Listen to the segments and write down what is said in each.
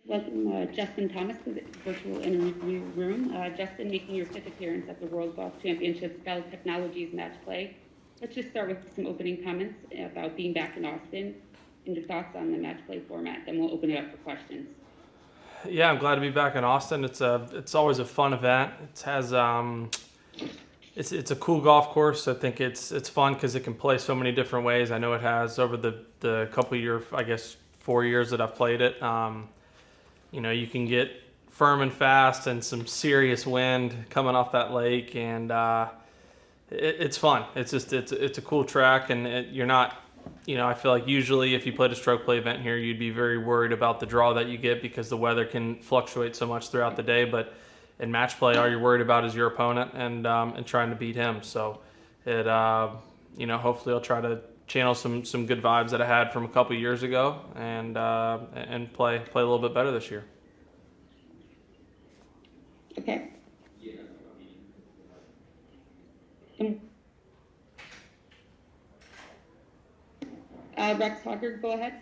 Welcome, Justin Thomas, to the virtual interview room. Justin, making your fifth appearance at the World Golf Championships Dell Technologies Match Play. Let's just start with some opening comments about being back in Austin and your thoughts on the match play format. Then we'll open it up for questions. Yeah, I'm glad to be back in Austin. It's always a fun event. It has it's a cool golf course. I think it's fun because it can play so many different ways. I know it has over the couple year, I guess 4 years that I've played it. You can get firm and fast and some serious wind coming off that lake, and it's fun. It's a cool track, and you're not. I feel like usually if you played a stroke play event here, you'd be very worried about the draw that you get because the weather can fluctuate so much throughout the day. But in match play, all you're worried about is your opponent and trying to beat him. So hopefully I'll try to channel some good vibes that I had from a couple years ago and play a little bit better this year. Okay. Rex Hogger, go ahead.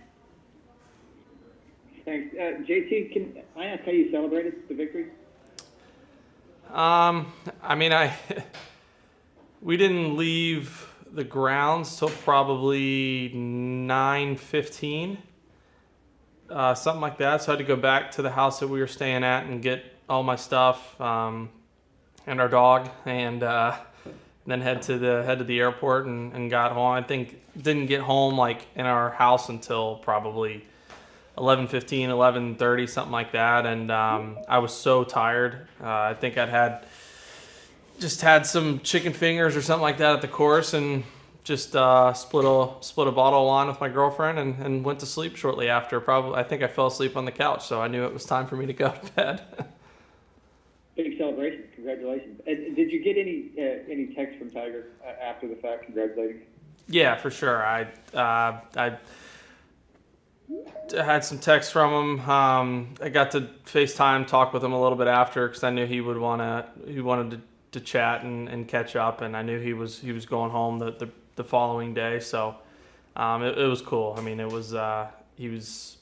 Thanks. JT, can I ask how you celebrated the victory? We didn't leave the grounds till probably 9:15, something like that. So I had to go back to the house that we were staying at and get all my stuff and our dog, and then head to the airport and got home. I think didn't get home like in our house until probably 11:15, 11:30, something like that. And I was so tired. I think just had some chicken fingers or something like that at the course, and just split a bottle of wine with my girlfriend and went to sleep shortly after. Probably, I think I fell asleep on the couch, so I knew it was time for me to go to bed. Big celebration. Congratulations. And did you get any text from Tiger after the fact congratulating? Yeah, for sure. I had some texts from him. I got to FaceTime, talk with him a little bit after because I knew he wanted to chat and catch up, and I knew he was going home the following day. So it was cool. I mean, he was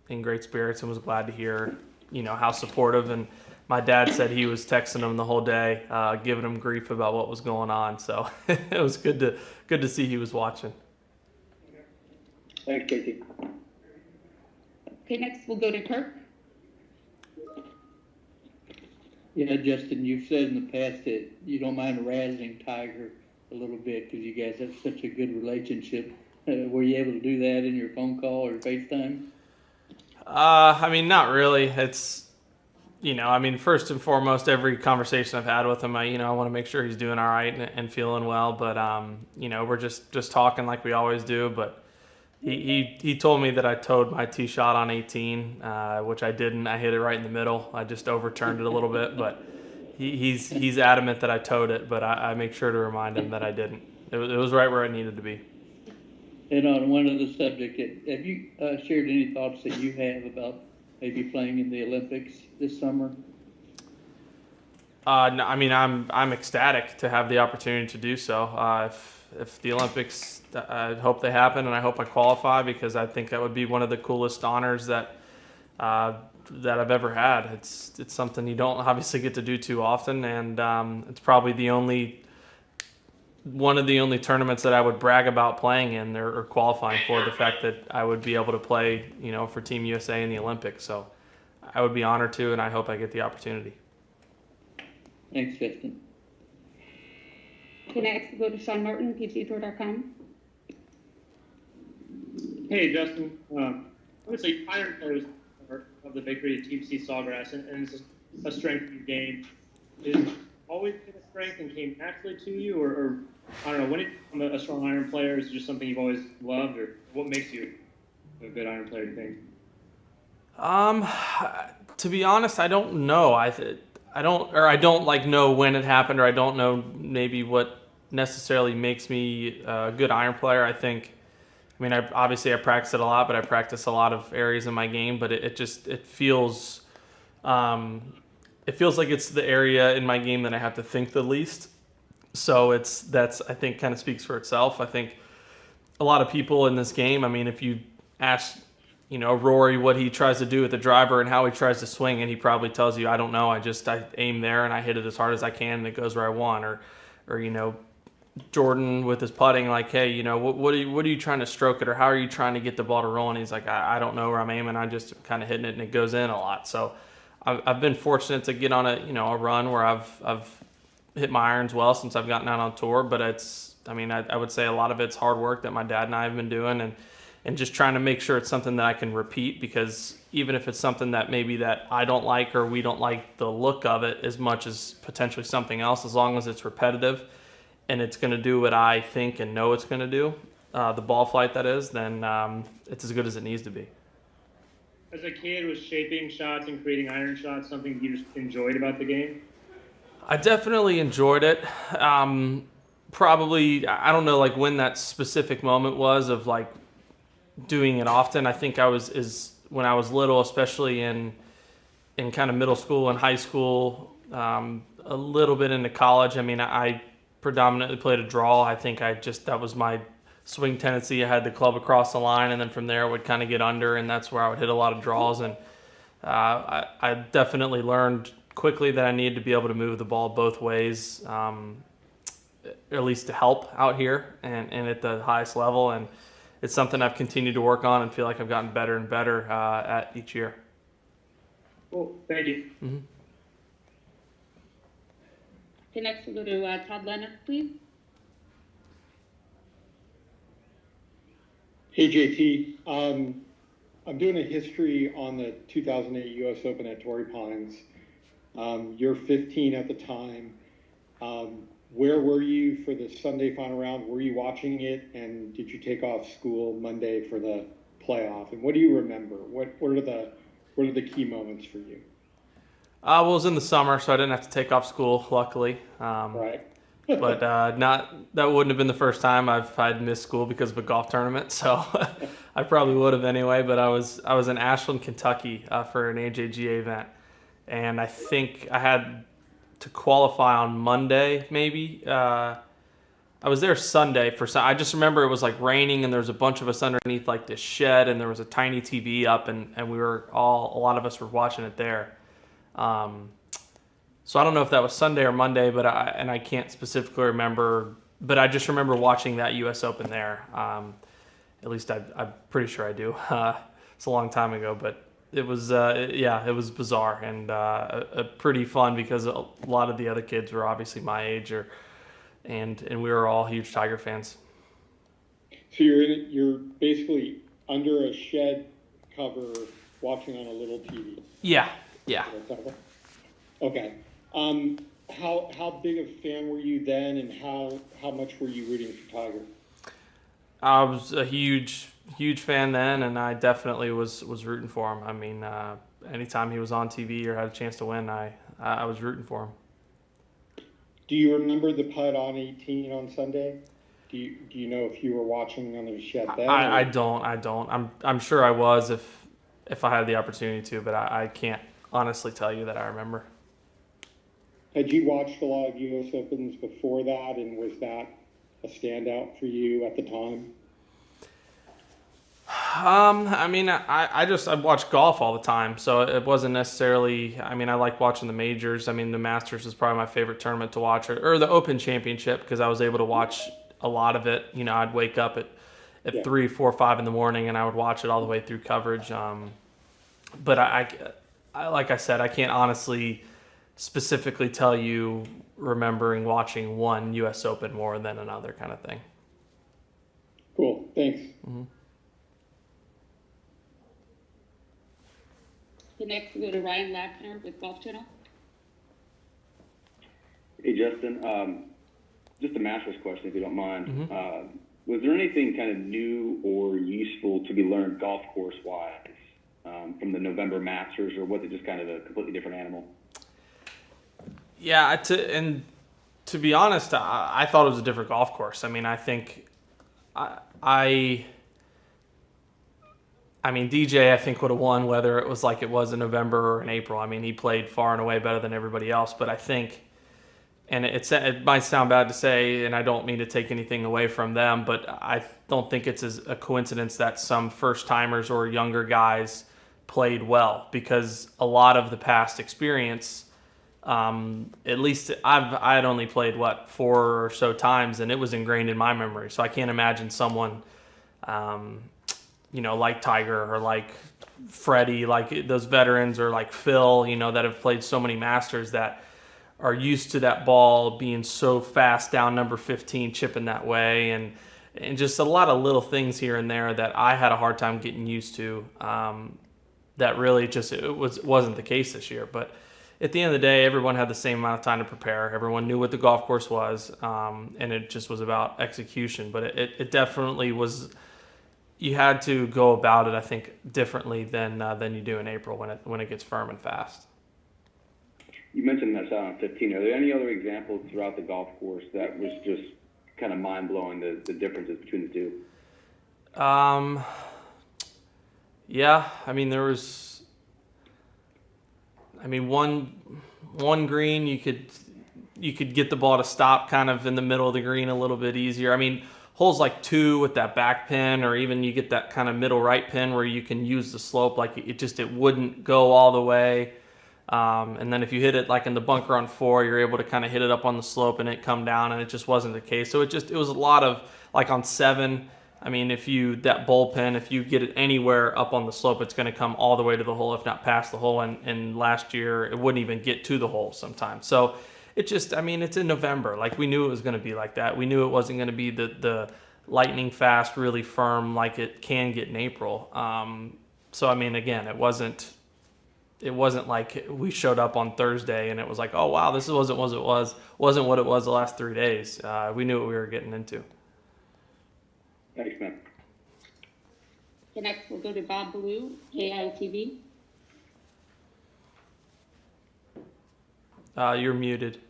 in great spirits and was glad to hear how supportive. And my dad said he was texting him the whole day, giving him grief about what was going on. So it was good to see he was watching. Thanks, JT. Okay, next we'll go to Kirk. Yeah, Justin, you've said in the past that you don't mind razzing Tiger a little bit because you guys have such a good relationship. Were you able to do that in your phone call or FaceTime? Not really. It's, first and foremost, every conversation I've had with him, I want to make sure he's doing all right and feeling well. But, we're just talking like we always do. But he told me that I towed my tee shot on 18, which I didn't. I hit it right in the middle. I just overturned it a little bit. But he's adamant that I towed it. But I make sure to remind him that I didn't. It was right where it needed to be. And on one other subject, have you shared any thoughts that you have about maybe playing in the Olympics this summer? No, I'm ecstatic to have the opportunity to do so. If the Olympics, I hope they happen, and I hope I qualify because I think that would be one of the coolest honors that I've ever had. It's something you don't obviously get to do too often, and it's probably one of the only tournaments that I would brag about playing in or qualifying for. The fact that I would be able to play, for Team USA in the Olympics. So I would be honored to, and I hope I get the opportunity. Thanks, Justin. Okay, next we'll go to Sean Martin, PGAtour.com. Hey, Justin. Obviously, iron players of the victory at Team C Sawgrass, and it's a strength you gained. Is it always been a strength and came naturally to you, or I don't know, when it became a strong iron player, is it just something you've always loved, or what makes you a good iron player, do you think? To be honest, I don't know. I don't like know when it happened, or I don't know maybe what necessarily makes me a good iron player. I obviously I practice it a lot, but I practice a lot of areas in my game. But it feels like it's the area in my game that I have to think the least. So that's I think kind of speaks for itself. I think a lot of people in this game. If you ask Rory, what he tries to do with the driver and how he tries to swing, and he probably tells you, I don't know, I aim there and I hit it as hard as I can and it goes where I want. Or Jordan with his putting, like, hey, what are you trying to stroke it, or how are you trying to get the ball to roll? And he's like, I don't know where I'm aiming, I'm just kind of hitting it and it goes in a lot. So I've been fortunate to get on a run where I've hit my irons well since I've gotten out on tour, but I would say a lot of it's hard work that my dad and I have been doing, and just trying to make sure it's something that I can repeat, because even if it's something that maybe that I don't like or we don't like the look of it as much as potentially something else, as long as it's repetitive and it's going to do what I think and know it's going to do, the ball flight that is, then it's as good as it needs to be. As a kid, was shaping shots and creating iron shots something you just enjoyed about the game? I definitely enjoyed it. Probably, I don't know like when that specific moment was of like doing it often. I think when I was little, especially in kind of middle school and high school, a little bit into college. I predominantly played a draw. I think that was my swing tendency. I had the club across the line, and then from there I would kind of get under, and that's where I would hit a lot of draws. And I definitely learned quickly that I needed to be able to move the ball both ways, at least to help out here and at the highest level. And it's something I've continued to work on and feel like I've gotten better and better at each year. Cool. Thank you. Mm-hmm. Okay, next we'll go to Todd Lennox, please. Hey, JT. I'm doing a history on the 2008 U.S. Open at Torrey Pines. You're 15 at the time. Where were you for the Sunday final round? Were you watching it? And did you take off school Monday for the playoff? And what do you remember? What are the key moments for you? Well, it was in the summer, so I didn't have to take off school, luckily. Right. But that wouldn't have been the first time I'd missed school because of a golf tournament. So I probably would have anyway. But I was in Ashland, Kentucky for an AJGA event, and I think I had to qualify on Monday, maybe. I was there Sunday I just remember it was like raining, and there was a bunch of us underneath like this shed, and there was a tiny TV up, and a lot of us were watching it there. So I don't know if that was Sunday or Monday, but I can't specifically remember, but I just remember watching that U.S. Open there. At least I'm pretty sure I do. It's a long time ago, but it was, it was bizarre and pretty fun because a lot of the other kids were obviously my age, and we were all huge Tiger fans. So you're basically under a shed cover watching on a little TV. Yeah. Okay. How big a fan were you then, and how much were you rooting for Tiger? I was a huge fan then, and I definitely was rooting for him. Anytime he was on TV or had a chance to win, I was rooting for him. Do you remember the putt on 18 on Sunday? Do you know if you were watching on the shed then? I don't. I'm sure I was if I had the opportunity to, but I can't honestly tell you that I remember. Had you watched a lot of U.S. Opens before that, and was that a standout for you at the time? I watch golf all the time, so it wasn't necessarily. I like watching the majors. The Masters is probably my favorite tournament to watch, or the Open Championship, because I was able to watch a lot of it. I'd wake up at 3, 4, 5 in the morning, and I would watch it all the way through coverage. But I like I said, I can't honestly specifically tell you remembering watching one U.S. Open more than another kind of thing. Cool, thanks. Mm-hmm. The next we go to Ryan Lackner with Golf Channel. Hey, Justin. Just a Masters question, if you don't mind. Mm-hmm. Was there anything kind of new or useful to be learned golf course-wise from the November Masters, or was it just kind of a completely different animal? Yeah, to be honest, I thought it was a different golf course. I think DJ, I think, would have won whether it was like it was in November or in April. He played far and away better than everybody else, but I think and it might sound bad to say, and I don't mean to take anything away from them, but I don't think it's a coincidence that some first timers or younger guys played well, because a lot of the past experience, at least I had only played 4 or so times, and it was ingrained in my memory. So I can't imagine someone, like Tiger or like Freddie, like those veterans, or like Phil, that have played so many Masters, that are used to that ball being so fast down number 15, chipping that way, and just a lot of little things here and there that I had a hard time getting used to. That really just wasn't the case this year. But at the end of the day, everyone had the same amount of time to prepare. Everyone knew what the golf course was, and it just was about execution. But it definitely was. You had to go about it, I think, differently than you do in April when it gets firm and fast. You mentioned that shot on 15. Are there any other examples throughout the golf course that was just kind of mind-blowing, the differences between the two? Yeah, I mean, there was, one green you could get the ball to stop kind of in the middle of the green a little bit easier. I mean, holes like 2 with that back pin, or even you get that kind of middle right pin where you can use the slope, like it wouldn't go all the way. And then if you hit it like in the bunker on 4, you're able to kind of hit it up on the slope and it come down, and it just wasn't the case. So it was a lot of, like on 7, I mean, that bullpen, if you get it anywhere up on the slope, it's going to come all the way to the hole, if not past the hole. And last year, it wouldn't even get to the hole sometimes. So it's in November. Like, we knew it was going to be like that. We knew it wasn't going to be the lightning fast, really firm like it can get in April. So, I mean, again, it wasn't like we showed up on Thursday and it was like, oh, wow, this wasn't what it was the last 3 days. We knew what we were getting into. Thanks, man. Okay, next we'll go to Bob Ballou, KITV. You're muted.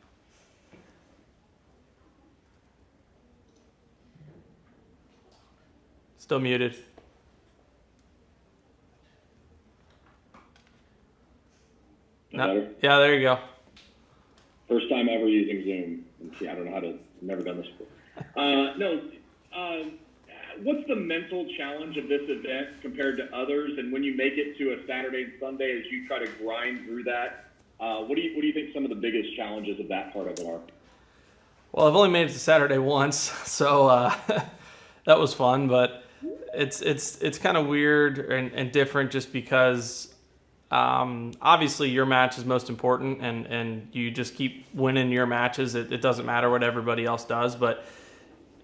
Still muted. No, yeah, there you go. First time ever using Zoom. I don't know how to. Never done this before. What's the mental challenge of this event compared to others? And when you make it to a Saturday and Sunday, as you try to grind through that, what do you think some of the biggest challenges of that part of it are? Well, I've only made it to Saturday once, so that was fun. But it's kind of weird and different, just because obviously your match is most important, and you just keep winning your matches. It doesn't matter what everybody else does, but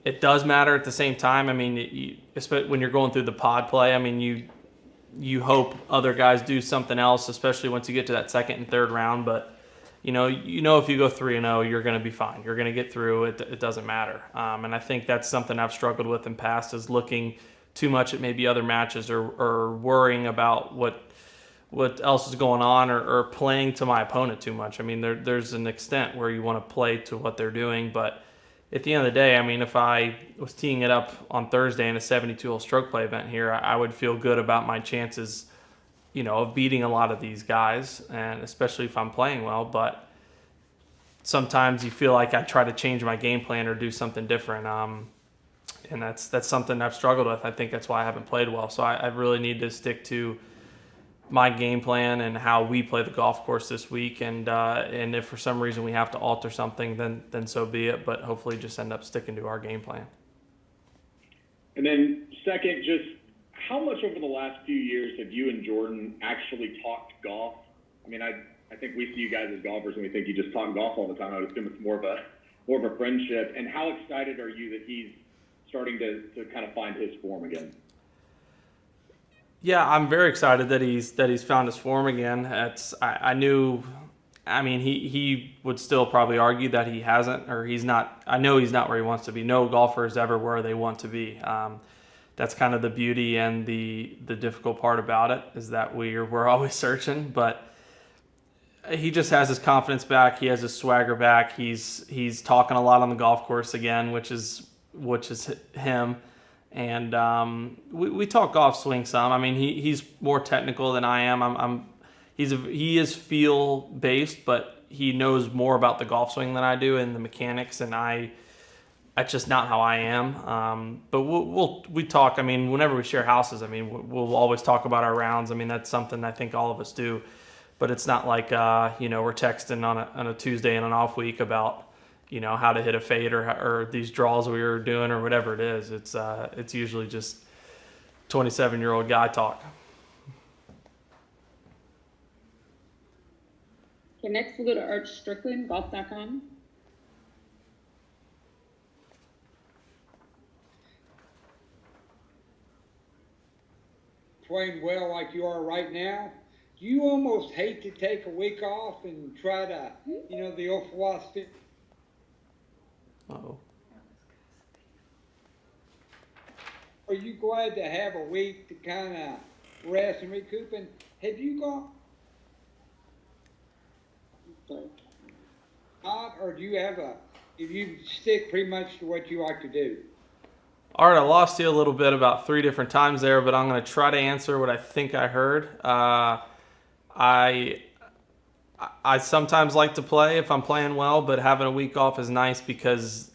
it does matter at the same time. I mean, especially when you're going through the pod play, I mean, you hope other guys do something else, especially once you get to that second and third round. But you know if you go 3-0, you're going to be fine. You're going to get through. It doesn't matter. And I think that's something I've struggled with in past, is looking too much at maybe other matches, or worrying about what else is going on, or playing to my opponent too much. I mean, there's an extent where you want to play to what they're doing, but at the end of the day, I mean, if I was teeing it up on Thursday in a 72-hole stroke play event here, I would feel good about my chances, of beating a lot of these guys, and especially if I'm playing well. But sometimes you feel like I try to change my game plan or do something different, and that's something I've struggled with. I think that's why I haven't played well. So I really need to stick to my game plan and how we play the golf course this week, and if for some reason we have to alter something, then so be it, but hopefully just end up sticking to our game plan. And then second, just how much over the last few years have you and Jordan actually talked golf? I mean, I think we see you guys as golfers and we think you just talk golf all the time. I would assume it's more of a friendship. And how excited are you that he's starting to kind of find his form again? Yeah, I'm very excited that he's found his form again. I knew, I mean, he would still probably argue that he hasn't, or he's not. I know he's not where he wants to be. No golfer is ever where they want to be. That's kind of the beauty and the difficult part about it, is that we're always searching. But he just has his confidence back. He has his swagger back. He's talking a lot on the golf course again, which is him. And we talk golf swing some. I mean, he's more technical than I am. He is feel based, but he knows more about the golf swing than I do and the mechanics, and that's just not how I am. But we talk. I mean, whenever we share houses, I mean, we'll always talk about our rounds. I mean, that's something I think all of us do. But it's not like we're texting on a Tuesday and an off week about how to hit a fade or these draws we were doing or whatever it is. It's usually just 27-year-old guy talk. Okay, next we'll go to Art Strickland, golf.com. Playing well like you are right now, do you almost hate to take a week off and try to, the old philosophy? Uh-oh. Are you glad to have a week to kind of rest and recoup? And have you gone, or do you stick pretty much to what you like to do? All right, I lost you a little bit about 3 different times there, but I'm going to try to answer what I think I heard. I sometimes like to play if I'm playing well, but having a week off is nice because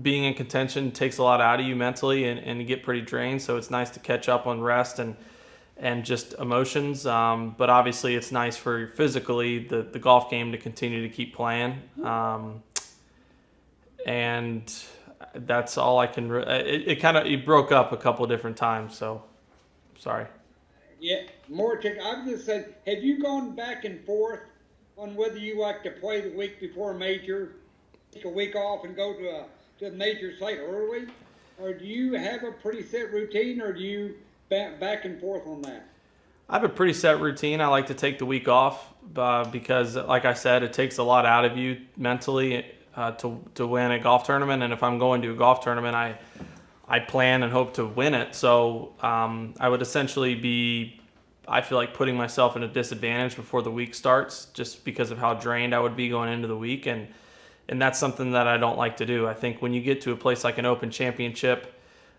being in contention takes a lot out of you mentally and you get pretty drained. So it's nice to catch up on rest and just emotions. But obviously it's nice for physically the golf game to continue to keep playing. And that's all I can. It broke up a couple of different times, so sorry. Yeah, I was just saying, have you gone back and forth on whether you like to play the week before a major, take a week off and go to the major site early, or do you have a pretty set routine, or do you back and forth on that? I have a pretty set routine. I like to take the week off because, like I said, it takes a lot out of you mentally to win a golf tournament. And if I'm going to a golf tournament, I plan and hope to win it. So I would essentially I feel like putting myself in a disadvantage before the week starts just because of how drained I would be going into the week. And that's something that I don't like to do. I think when you get to a place like an Open Championship,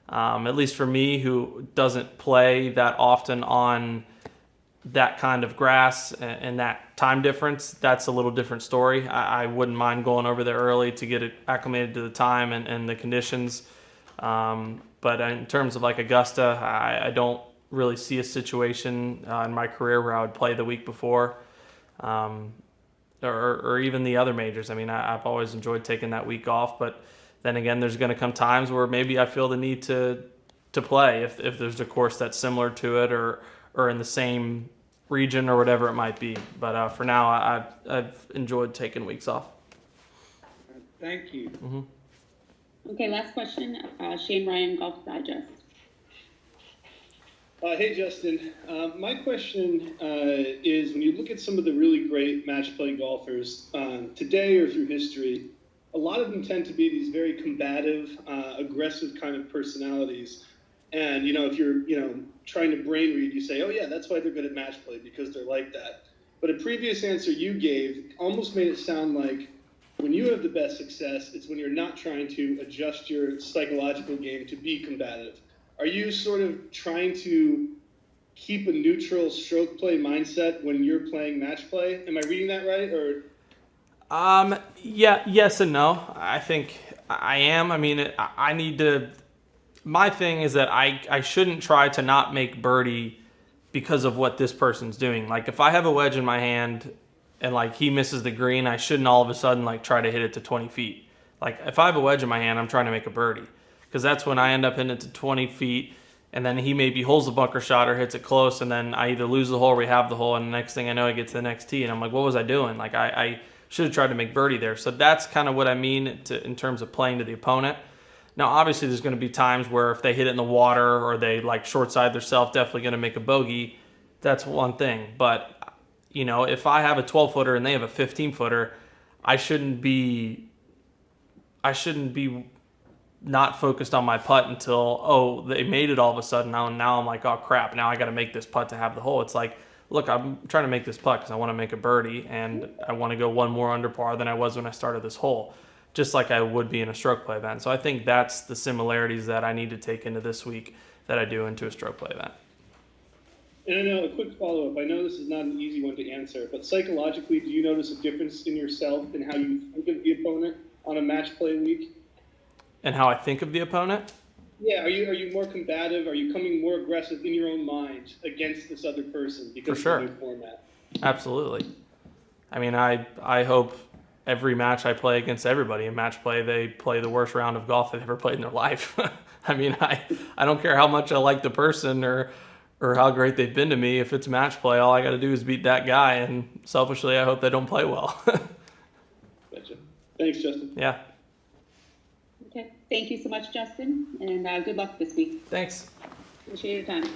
at least for me, who doesn't play that often on that kind of grass and that time difference, that's a little different story. I wouldn't mind going over there early to get it acclimated to the time and the conditions. But in terms of like Augusta, I don't really see a situation in my career where I would play the week before, or even the other majors. I mean, I've always enjoyed taking that week off, but then again, there's going to come times where maybe I feel the need to play if there's a course that's similar to it or in the same region or whatever it might be. But for now, I've enjoyed taking weeks off. Thank you. Mm-hmm. Okay, last question. Shane Ryan, Golf Digest. Hey, Justin. My question is, when you look at some of the really great match play golfers today or through history, a lot of them tend to be these very combative, aggressive kind of personalities. And, if you're, trying to brain read, you say, oh, yeah, that's why they're good at match play, because they're like that. But a previous answer you gave almost made it sound like when you have the best success, it's when you're not trying to adjust your psychological game to be combative. Are you sort of trying to keep a neutral stroke play mindset when you're playing match play? Am I reading that right? Or yeah, yes and no. I think I am. I mean, I need to. My thing is that I shouldn't try to not make birdie because of what this person's doing. Like if I have a wedge in my hand and like he misses the green, I shouldn't all of a sudden like try to hit it to 20 feet. Like if I have a wedge in my hand, I'm trying to make a birdie because that's when I end up hitting it to 20 feet and then he maybe holds the bunker shot or hits it close and then I either lose the hole or we have the hole and the next thing I know I get to the next tee and I'm like, what was I doing? Like I should have tried to make birdie there. So that's kind of what I mean in terms of playing to the opponent. Now, obviously, there's going to be times where if they hit it in the water or they like short side themselves, definitely going to make a bogey. That's one thing. But, if I have a 12-footer and they have a 15-footer, I shouldn't be not focused on my putt until, they made it all of a sudden. Now I'm like, oh, crap, now I got to make this putt to have the hole. It's like, look, I'm trying to make this putt because I want to make a birdie and I want to go one more under par than I was when I started this hole, just like I would be in a stroke play event. So I think that's the similarities that I need to take into this week that I do into a stroke play event. And I know a quick follow-up. I know this is not an easy one to answer, but psychologically, do you notice a difference in yourself in how you think of the opponent on a match play week? And how I think of the opponent? Yeah, are you more combative? Are you coming more aggressive in your own mind against this other person because For sure. of the new format? Absolutely. I mean, I hope every match I play against everybody in match play, they play the worst round of golf they've ever played in their life. I mean, I don't care how much I like the person or how great they've been to me. If it's match play, all I got to do is beat that guy. And selfishly, I hope they don't play well. Gotcha. Thanks, Justin. Yeah. Okay, thank you so much, Justin, and good luck this week. Thanks. Appreciate your time.